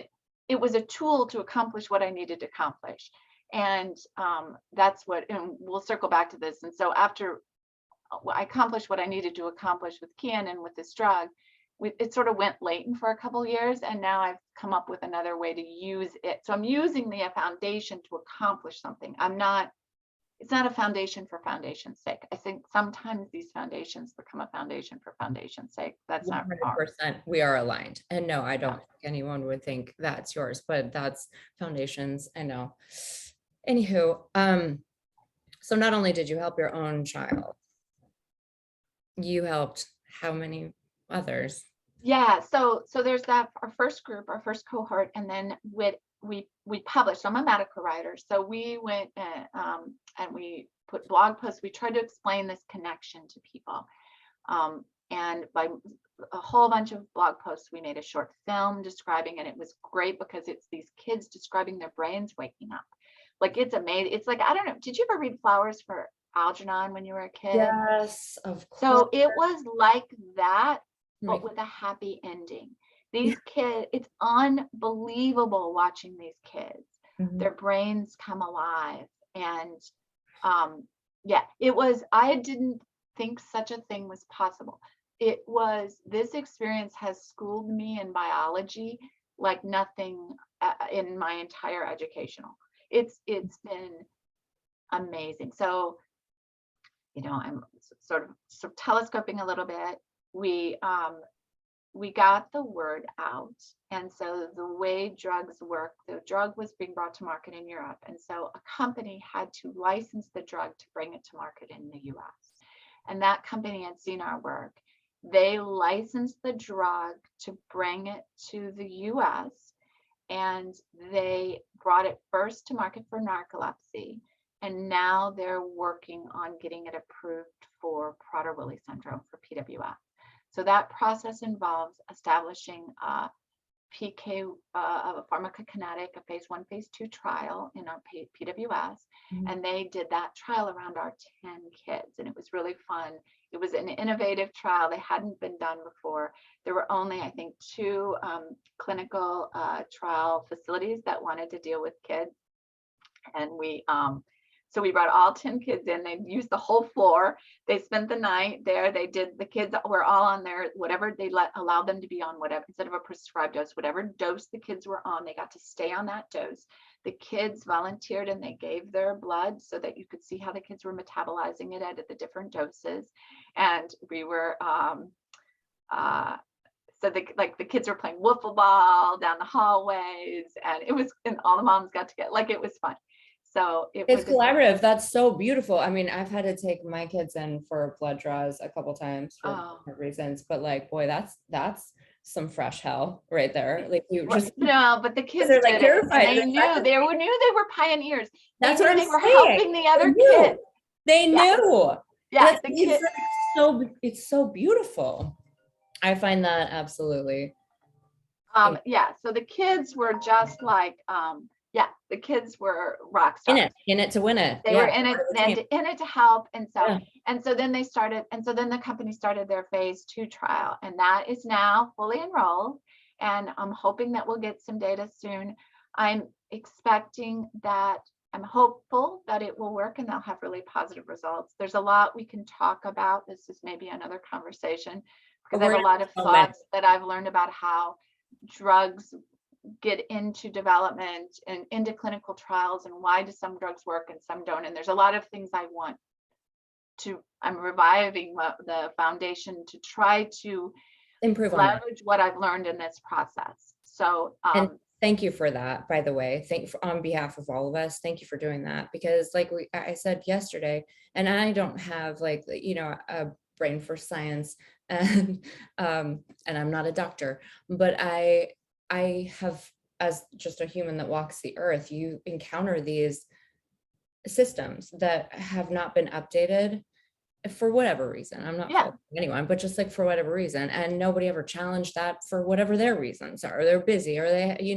it was a tool to accomplish what I needed to accomplish. And that's what, and we'll circle back to this. And so after I accomplished what I needed to accomplish with Kian and with this drug, it sort of went latent for a couple of years. And now I've come up with another way to use it. So I'm using the foundation to accomplish something. It's not a foundation for foundation's sake. I think sometimes these foundations become a foundation for foundation's sake. That's 100%. Not 100%. We are aligned. And no, I don't think anyone would think that's yours, but that's foundations. I know. Anywho, so not only did you help your own child, you helped how many others? Yeah, so there's that, our first group, our first cohort, and then we published. So I'm a medical writer, so we went and we put blog posts. We tried to explain this connection to people, and by a whole bunch of blog posts, we made a short film describing, and it was great because it's these kids describing their brains waking up. Like, it's amazing. It's like, I don't know, did you ever read Flowers for Algernon when you were a kid? Yes, of course. So it was like that, but with a happy ending. These kids, it's unbelievable watching these kids. Mm-hmm. Their brains come alive. And it was, I didn't think such a thing was possible. This experience has schooled me in biology like nothing in my entire educational. It's been amazing. So, I'm sort of telescoping a little bit. We got the word out. And so the way drugs work, the drug was being brought to market in Europe. And so a company had to license the drug to bring it to market in the US. And that company had seen our work. They licensed the drug to bring it to the US. And they brought it first to market for narcolepsy. And now they're working on getting it approved for Prader-Willi Syndrome, for PWS. So that process involves establishing PK, a pharmacokinetic, a phase 1, phase 2 trial in our PWS. And they did that trial around our 10 kids. And it was really fun. It was an innovative trial. They hadn't been done before. There were only, I think, 2 clinical trial facilities that wanted to deal with kids. And so we brought all 10 kids in. They used the whole floor. They spent the night there. The kids were all on their, whatever they allowed them to be on, whatever, instead of a prescribed dose, whatever dose the kids were on, they got to stay on that dose. The kids volunteered and they gave their blood so that you could see how the kids were metabolizing it at the different doses. And we were, so the kids were playing wiffle ball down the hallways, and it was, and all the moms got to get, like, it was fun. So it's collaborative. That's so beautiful. I mean, I've had to take my kids in for blood draws a couple times for different reasons, but like, boy, that's some fresh hell right there. Like, you just no, but the kids are like terrified. They knew they were pioneers. That's what they were helping the other kids. They knew. Yeah, the kids. It's so beautiful. I find that absolutely. Yeah. So the kids were just like, the kids were rock stars. In it to win it. They were in it to help. And so then the company started their phase 2 trial, and that is now fully enrolled. And I'm hoping that we'll get some data soon. I'm hopeful that it will work and they'll have really positive results. There's a lot we can talk about. This is maybe another conversation, because I have a lot of thoughts that I've learned about how drugs get into development and into clinical trials, and why do some drugs work and some don't. And there's a lot of things I'm reviving the foundation to try to improve, leverage what I've learned in this process. So and thank you for that, by the way. On behalf of all of us, thank you for doing that, because like I said yesterday, and I don't have like, a brain for science, and I'm not a doctor, but I have, as just a human that walks the earth, you encounter these systems that have not been updated for whatever reason. I'm not faulting anyone, but just like for whatever reason, and nobody ever challenged that for whatever their reasons are. They're busy, or they,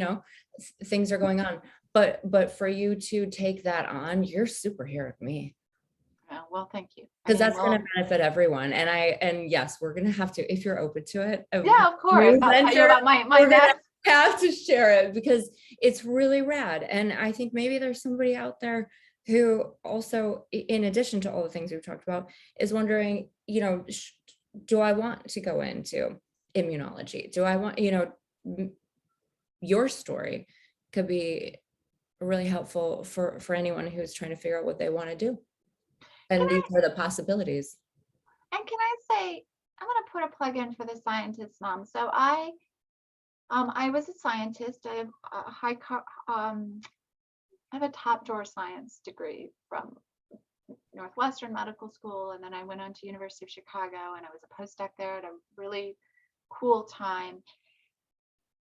things are going on. But for you to take that on, you're superhero to me. Well, thank you. Because that's going to benefit everyone. And yes, we're going to have to, if you're open to it. Yeah, of course. I'll tell you about my next. Have to share it, because it's really rad. And I think maybe there's somebody out there who also, in addition to all the things we've talked about, is wondering, do I want to go into immunology? Do I want, your story could be really helpful for anyone who's trying to figure out what they want to do. And these are the possibilities. And can I say, I'm going to put a plug in for the scientist mom. So I was a scientist. I have a top drawer science degree from Northwestern Medical School, and then I went on to University of Chicago, and I was a postdoc there at a really cool time.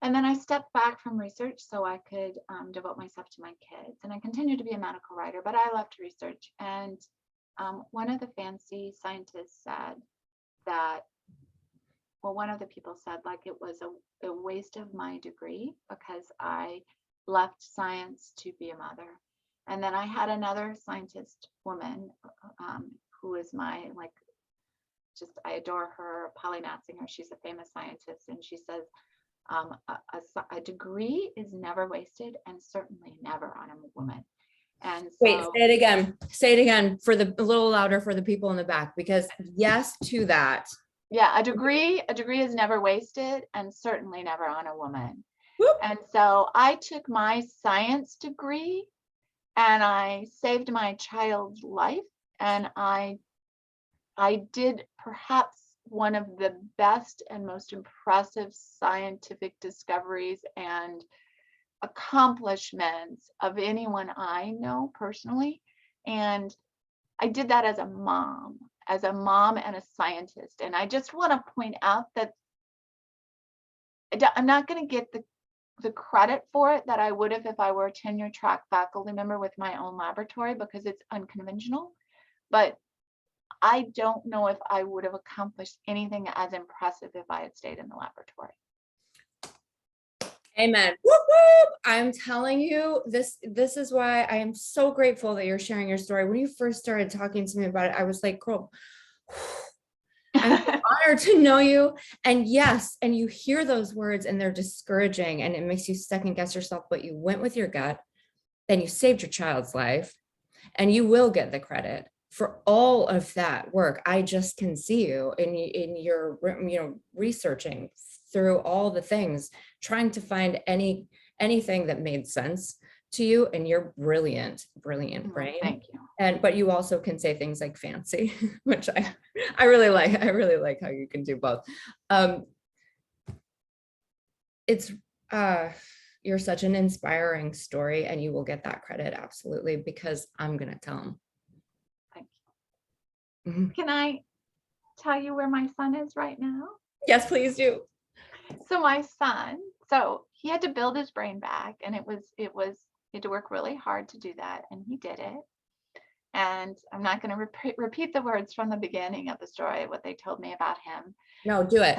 And then I stepped back from research so I could devote myself to my kids, and I continued to be a medical writer, but I left research. And one of the fancy scientists said that, well, one of the people said, like, it was a waste of my degree because I left science to be a mother. And then I had another scientist woman who is my, like, just, I adore her, Polly Matzinger. She's a famous scientist. And she says, a degree is never wasted, and certainly never on a woman. And so, wait, say it again for a little louder for the people in the back, because yes to that. Yeah, a degree is never wasted, and certainly never on a woman. Whoop. And so I took my science degree and I saved my child's life, and I did perhaps one of the best and most impressive scientific discoveries and accomplishments of anyone I know personally. And I did that as a mom and a scientist. And I just want to point out that I'm not going to get the credit for it that I would have if I were a tenure track faculty member with my own laboratory, because it's unconventional. But I don't know if I would have accomplished anything as impressive if I had stayed in the laboratory. Amen. Whoop, whoop. I'm telling you, this is why I am so grateful that you're sharing your story. When you first started talking to me about it, I was like, girl, I'm honored to know you. And yes, and you hear those words and they're discouraging and it makes you second guess yourself, but you went with your gut and you saved your child's life and you will get the credit for all of that work. I just can see you in your, researching through all the things, trying to find anything that made sense to you, and your brilliant brain. Thank you. But you also can say things like fancy, which I really like. I really like how you can do both. You're such an inspiring story, and you will get that credit absolutely, because I'm gonna tell them. Thank you. Can I tell you where my son is right now? Yes, please do. So my son, he had to build his brain back, and he had to work really hard to do that, and he did it. And I'm not going to repeat the words from the beginning of the story, what they told me about him. No, do it.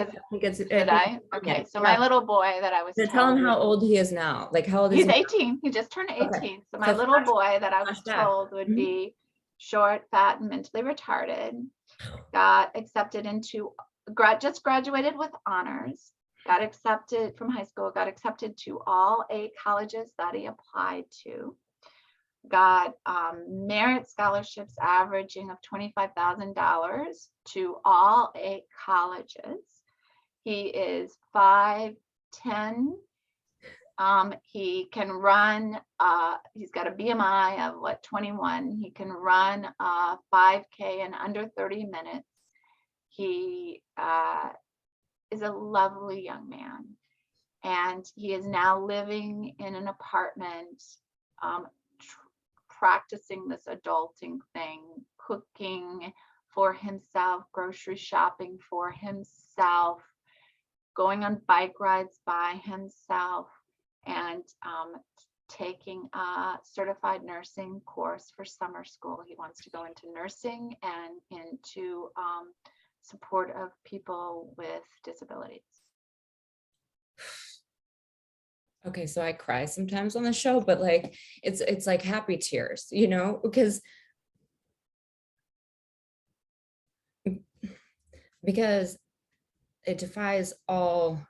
Did I? Okay. So my little boy that I was told, tell him how old he is now. Like, how old is he? He's 18. He just turned 18. Okay. So my little boy that I was flashback. told would be short, fat, and mentally retarded got accepted into, just graduated with honors, got accepted from high school, got accepted to all 8 colleges that he applied to, got merit scholarships averaging of $25,000 to all 8 colleges. He is 5'10". He can run, he's got a BMI of 21. He can run 5K in under 30 minutes. He is a lovely young man, and he is now living in an apartment, practicing this adulting thing, cooking for himself, grocery shopping for himself, going on bike rides by himself, and taking a certified nursing course for summer school. He wants to go into nursing and into support of people with disabilities. Okay, so I cry sometimes on the show, but like it's like happy tears, because it defies all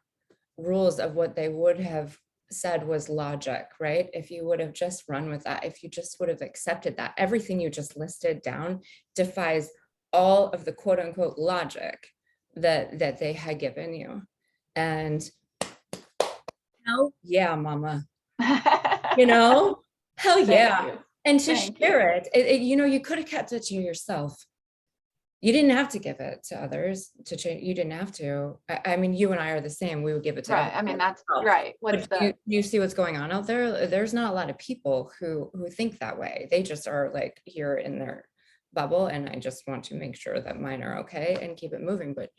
rules of what they would have said was logic, right? If you would have just run with that, if you just would have accepted that, everything you just listed down defies all of the quote unquote logic that they had given you. And hell yeah, mama, hell yeah. And to share it, you could have kept it to yourself. You didn't have to give it to others to change. You didn't have to. I mean, you and I are the same. We would give it to right. I mean, that's right. You see what's going on out there? There's not a lot of people who think that way. They just are like here in their bubble, and I just want to make sure that mine are okay and keep it moving. But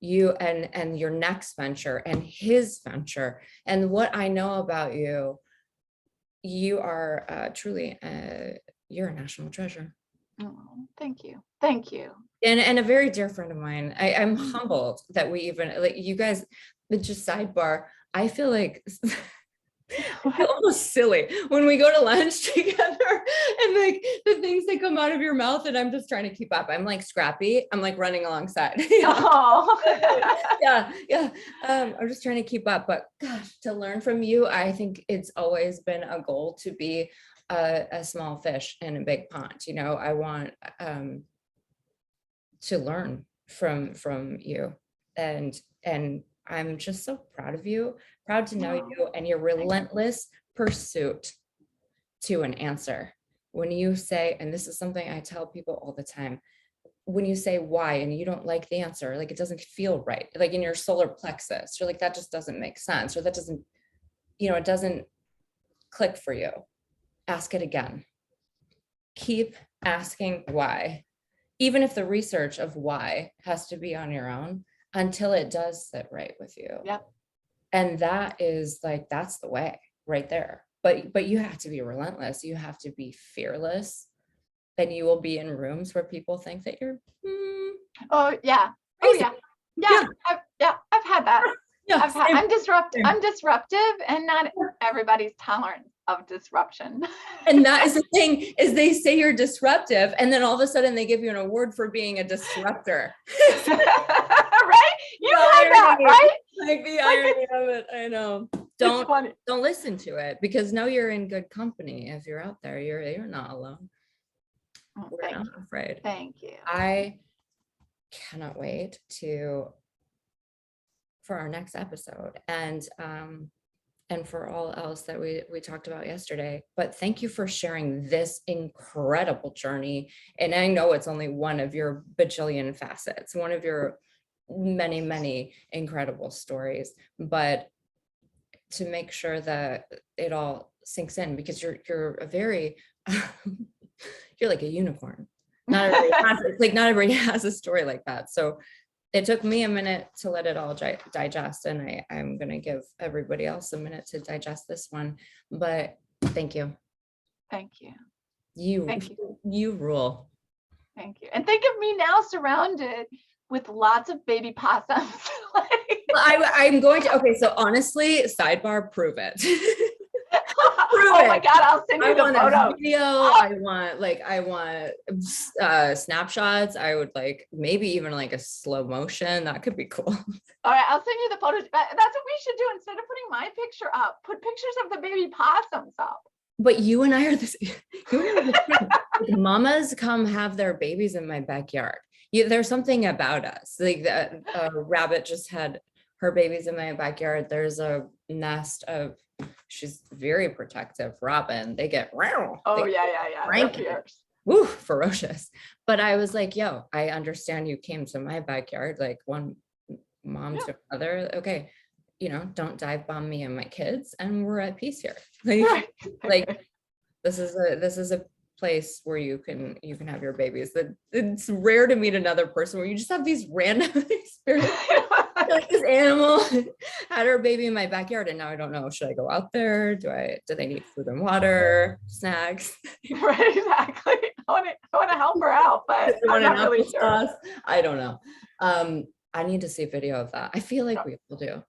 you and your next venture and his venture, and what I know about you, you are truly you're a national treasure. Oh, thank you. Thank you. And a very dear friend of mine. I'm humbled that we even, like, you guys, but just sidebar, I feel like I feel almost silly when we go to lunch together and like the things that come out of your mouth, and I'm just trying to keep up. I'm like Scrappy. I'm like running alongside. Oh. Yeah. I'm just trying to keep up, but gosh, to learn from you, I think it's always been a goal to be a small fish in a big pond. I want to learn from you, and I'm just so proud of you, proud to know you and your relentless pursuit to an answer. When you say, and this is something I tell people all the time, when you say why and you don't like the answer, like it doesn't feel right, like in your solar plexus, you're like, that just doesn't make sense, or that doesn't, it doesn't click for you. Ask it again. Keep asking why, even if the research of why has to be on your own, until it does sit right with you. Yep. And that is like, that's the way right there. But you have to be relentless. You have to be fearless. then you will be in rooms where people think that you're Oh yeah. Oh crazy. yeah. I've had that. Yeah, I'm same. disruptive, and not everybody's tolerant of disruption. And that is the thing, is they say you're disruptive, and then all of a sudden they give you an award for being a disruptor. Right? You had that, right? Like the irony of it. I know. Don't listen to it, because know you're in good company. If you're out there, you're not alone. Oh, We're not afraid. Thank you. I cannot wait for our next episode, and for all else that we talked about yesterday. But thank you for sharing this incredible journey. And I know it's only one of your bajillion facets, one of your many, many incredible stories, but to make sure that it all sinks in, because you're a very, you're like a unicorn. Not everybody has a story like that. So it took me a minute to let it all digest, and I'm going to give everybody else a minute to digest this one. But thank you. Thank you. You rule. Thank you. And think of me now surrounded with lots of baby possums. I'm going to, okay, so honestly, sidebar, prove it. Oh my God, I'll send you the photo. Video. I want snapshots. I would like maybe even like a slow motion. That could be cool. All right, I'll send you the photos. That's what we should do. Instead of putting my picture up, put pictures of the baby possums up. But you and I are this. Mamas come have their babies in my backyard. There's something about us. Like a rabbit just had her babies in my backyard. There's a nest of, she's very protective, robin. They get woo, ferocious. But I was like, yo, I understand you came to my backyard, like one mom to another. Okay, don't dive bomb me and my kids, and we're at peace here. Like this is a place where you can have your babies. That it's rare to meet another person where you just have these random experiences. Like this animal had her baby in my backyard, and now I don't know, should I go out there? Do they need food and water, snacks? Right, exactly. I want to help her out, but I'm not really sure. I don't know. I need to see a video of that. I feel like we will do.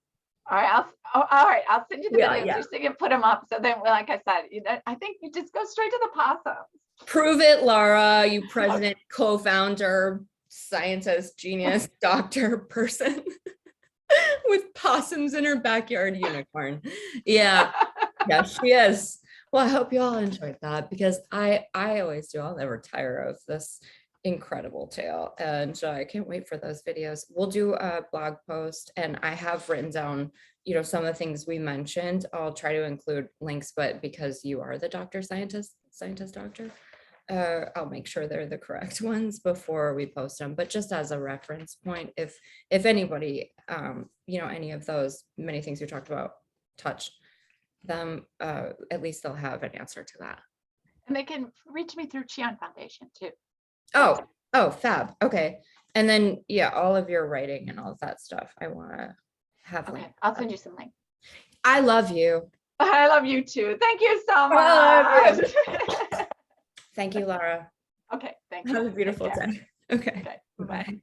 All right, I'll send you the videos just so you can put them up. So then, like I said, I think you just go straight to the possums. Prove it, Lara, you president, co-founder, scientist, genius, doctor, person with possums in her backyard, unicorn. Yeah, she is. Well, I hope you all enjoyed that, because I always do. I'll never tire of this incredible tale, and I can't wait for those videos. We'll do a blog post, and I have written down some of the things we mentioned. I'll try to include links, but because you are the scientist doctor, I'll make sure they're the correct ones before we post them. But just as a reference point, if anybody any of those many things we talked about touch them, at least they'll have an answer to that. And they can reach me through Chion Foundation too. Oh, fab. Okay. And then, all of your writing and all of that stuff, I want to have. Okay, I'll send you some links. I love you. I love you too. Thank you so much. Thank you, Lara. Okay, thank you. Have a beautiful day. Okay. Bye.